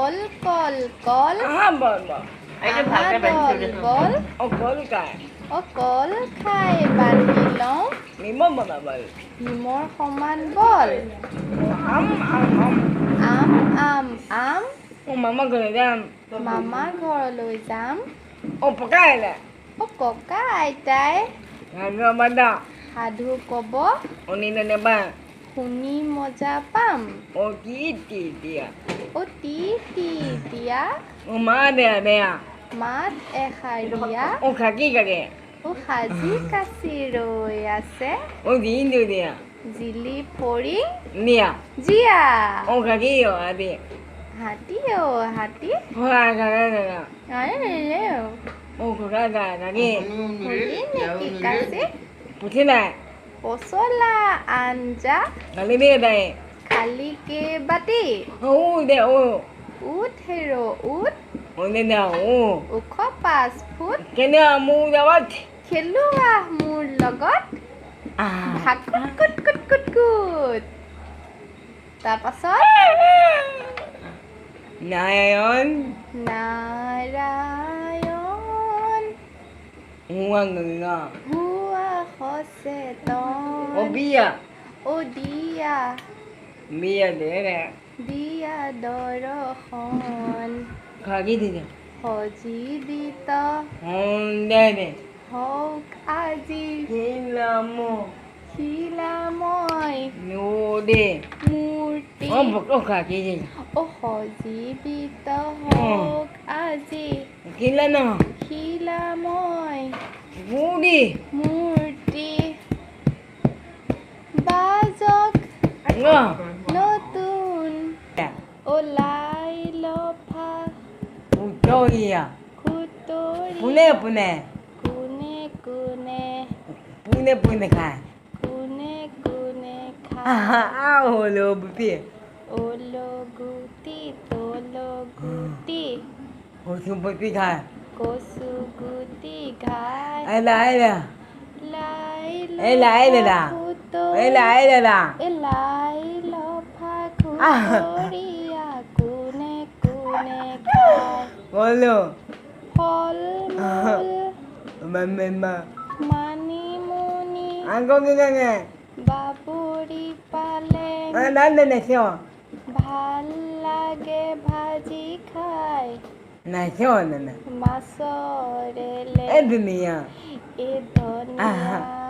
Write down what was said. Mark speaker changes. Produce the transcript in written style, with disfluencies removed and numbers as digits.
Speaker 1: কল কল কল
Speaker 2: বল বল
Speaker 1: দল বল
Speaker 2: কল খাই
Speaker 1: কল খাই বান্ধি লওঁ
Speaker 2: নিমখ বনাব
Speaker 1: হিমৰ সমান বল
Speaker 2: আম আম আম
Speaker 1: আম আম আম
Speaker 2: মামা ঘৰলৈ যাম
Speaker 1: মামা ঘৰলৈ যাম
Speaker 2: পকাই আহিলে
Speaker 1: ককা আইতাই
Speaker 2: বাদা
Speaker 1: সাধু ক'ব
Speaker 2: অনিলে নেবা
Speaker 1: শুনি মজা পাম
Speaker 2: কি দিয়া
Speaker 1: টি টি দিয়া
Speaker 2: মা দেয়া দেয়া
Speaker 1: মাত এষাৰ দিয়া
Speaker 2: খাকি কাকে
Speaker 1: সাজি কাচি ৰৈ আছে
Speaker 2: দিনটো দিয়া
Speaker 1: জিলি ফৰি
Speaker 2: নিয়া
Speaker 1: জিয়া
Speaker 2: খাকি আদি
Speaker 1: হাতী হাতী
Speaker 2: কাকি
Speaker 1: নেকি কাচি
Speaker 2: পুঠি নাই
Speaker 1: পচলা আঞ্জা
Speaker 2: কালি দিয়ে তাই
Speaker 1: খালি কেইবাটি
Speaker 2: দে
Speaker 1: উঠ হেৰ' উঠ
Speaker 2: দে
Speaker 1: ওখ 5 ফুট
Speaker 2: কেনে মোৰ যাবাত
Speaker 1: খেলোৱা মোৰ লগত ভাকুত কুট কুট কুট কুট তাৰপাছত
Speaker 2: নাৰায়ণ
Speaker 1: নাৰায়ণ
Speaker 2: হুৱা গংগা
Speaker 1: হুৱা সচেতন
Speaker 2: বিয়া
Speaker 1: দিয়া
Speaker 2: বিয়া দে
Speaker 1: দিয়া দৰ্শন
Speaker 2: খাকি দিছে
Speaker 1: সজীৱিত
Speaker 2: দে
Speaker 1: হওক আজি শিলাময়
Speaker 2: দে
Speaker 1: মূৰ্তি
Speaker 2: খাকি দিছে
Speaker 1: সজীৱিত হওক আজি
Speaker 2: কিলা ন
Speaker 1: শিলাময়
Speaker 2: মুদি
Speaker 1: মূৰ্তি বাজক নতুন ওলাই লফা
Speaker 2: উত্তৰীয়া
Speaker 1: খুতৰি
Speaker 2: পোনে পোনে
Speaker 1: কোনে কোনে
Speaker 2: পোনে পোনে খায়
Speaker 1: কোনে কোনে খায়
Speaker 2: হলো বুটি
Speaker 1: ওলগুটি তলগুটি
Speaker 2: কচুপতি খায়
Speaker 1: কচু গুটি ঘাই
Speaker 2: এলা এলা
Speaker 1: লাই
Speaker 2: দাদা লাই দাদা
Speaker 1: লাই লফা খুতৰীয়া কোনে কোনে খায়
Speaker 2: বলো
Speaker 1: ফল মূল
Speaker 2: মামা
Speaker 1: মানিমুনি
Speaker 2: angkong gini
Speaker 1: বাবৰি পালেং
Speaker 2: nanda nasyo
Speaker 1: ভাল লাগে ভাজি খাই
Speaker 2: nasyo nana
Speaker 1: মাছৰে
Speaker 2: dunia
Speaker 1: ধনিয়া